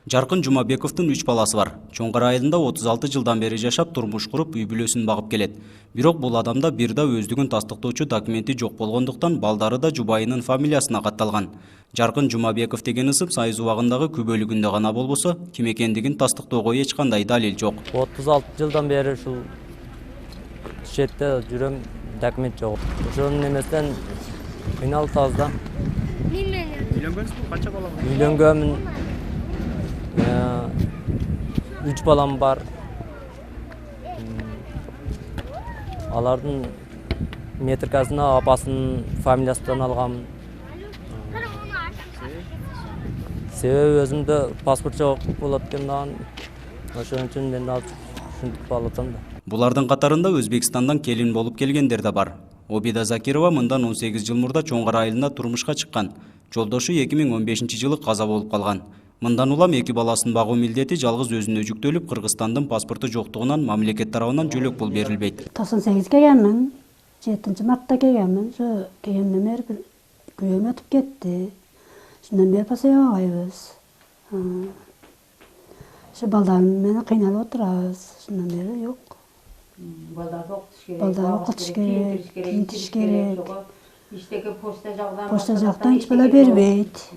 Жаркын Жумабековдун 3 баласы бар. Чоңгар айылында 36 жылдан бери жашап, турмуш куруп, үй бүлөсүн багып келет. Бирок бул адамда бир да өздүгүн тастыктоочу документи жок болгондуктан балдары да жубайынын фамилиясына катталган. Жаркын Жумабеков деген ысым Сайыз убагындагы күбөлүгүндө гана болбосо, ким экендигин тастыктоого эч кандай далил жок. 36 жылдан бери ушул четте жүрөм, документ жок. Ошонун эмесинен кыйналып атабыз да. Үйлөнгөнсүзбү? Канча бала бар? Үйлөнгөнмүн. 3 балам бар. Алардын метрикасына апасынын фамилиясынан алгам. Себеби өзүмдө паспорт жок болот экен, ошон үчүн мен ушинтип алып атам да. Булардын катарында Өзбекстандан келин болуп келгендер да бар. Обида Закирова мындан 18 жыл мурда Чоңгар айылында турмушка чыккан. Жолдошу 2015 жылы каза болуп калган. Мындан улам 2 баласын багуу милдети жалгыз өзүнө жүктөлүп, Кыргызстандын паспорту жоктугунан мамлекет тарабынан жөлөк пул берилбейт. 98 келгенмин, 7 мартта келгенмин. Ошо келгенден бери бир күйөөм өтүп кетти. Шундан бери пасая албайбыз. Ошо балдарым менен кыйналып отурабыз. Шундан бери жок. Балдарды окутуш керек, кийинтиш керек. İşteki Почта жактан эч бала бербейт.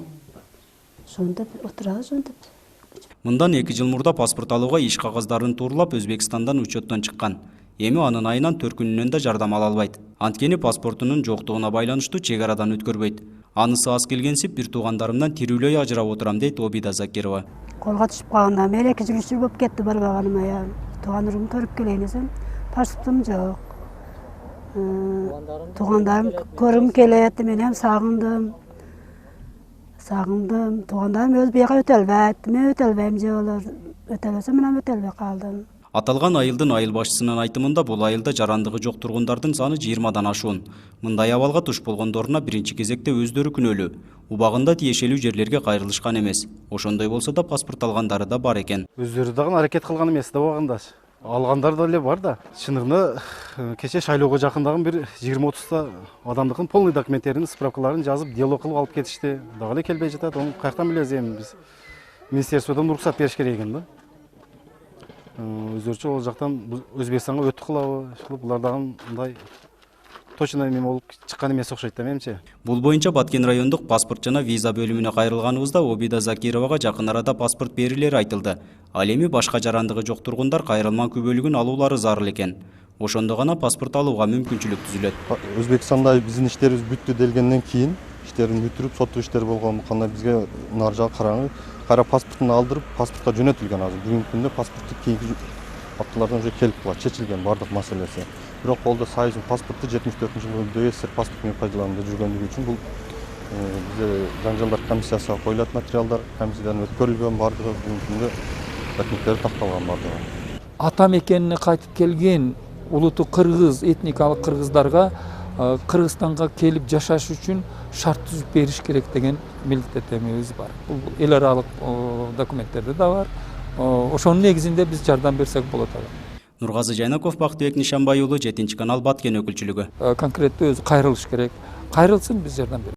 Ошентип отурабыз, ошентип. Мындан 2 жыл мурда паспорт алууга иш кагаздарын тууралап Өзбекстандан учеттон чыккан. Эми анын айынан 4 күнүнөн да жардам ала албайт. Анткени паспортунун жоктугуна байланыштуу чек арадан өткөрбөйт. Анысы аз келгенсип бир туугандарымдан тирүүлөй ажырап отурам дейт Обида Закирова. Колго түшүп калгандан бери 2 жыл болуп кетти барбаганыма я. Туугандарым көрүп келейин десем, паспортум жок. Туугандарым көрүм келет, мен hem сагындым. Туугандарым өз бияга өтө албайт. Мен өтө албайм же алар өтө албаса мен өтө албай калдым. Аталган айылдын айыл башчысынын айтымында бул айылда жарандыгы жок тургундардын саны 20дан ашуун. Мындай абалга туш болгондоруна биринчи кезекте өздөрү күнөөлүү. Убагында тиешелүү жерлерге кайрылышкан эмес. Ошондой болсо да паспорт алгандары да бар экен. Өздөрү дагы аракет кылган эмес да убагында. Алгандар да эле бар да. Чыныгында кече шайлоого жакындагы бир 20-30 адамдыкын полный документтерин, справкаларын жазып, диалог кылып алып кетишти. Дагы эле келбей жатат. Onu каяктан билебиз эми биз? Министерстводон уруксат бериш керек экен да. Өздөрчө ол жактан Өзбекстанга өтүп кылабы, булар дагы мындай точно эме болуп чыккан эмес окшойт да менимче. Бул боюнча Баткен райондук паспорт жана виза бөлүмүнө кайрылганыбызда Обида Закировага жакын арада паспорт берилери айтылды. Ал эми башка жарандыгы жок тургундар кайрылма күбөлүгүн алуулары зарыл экен. Ошондо гана паспорт алууга мүмкүнчүлүк түзүлөт. Өзбекстанда биздин иштерибиз бүттү делгенден кийин, иштерин бүтүрүп, соттук иштер болгон кандай бизге нар жагы караңы, кайра паспортун алдырып, паспортко жөнөтүлгөн азыр. Бүгүнкү күндө паспортту кийинки апталардан уже келип калат, чечилген бардык маселеси. Бирок колдо Союздун паспорту 74-жылы СССР паспорт менен пайдаланууда жүргөндүгү үчүн бул бизде жаңжалдар комиссиясына коюлат материалдар, комиссиядан өткөрүлгөн бардыгы, бүгүнкү күндө документтери такталган бардыгы. Ата мекенине кайтып келген улуту кыргыз, этникалык кыргыздарга Кыргызстанга келип жашаш үчүн шарт түзүп бериш керек деген милдеттенмебиз бар. Бул эл аралык документтерде да бар. Ошонун негизинде биз жардам берсек болот. Нургазы Жайнаков, Бактыбек Нишанбай уулу, 7 канал Баткен өкүлчүлүгү. Конкреттүү өзү кайрылыш керек. Кайрылсын, биз жардам беребиз.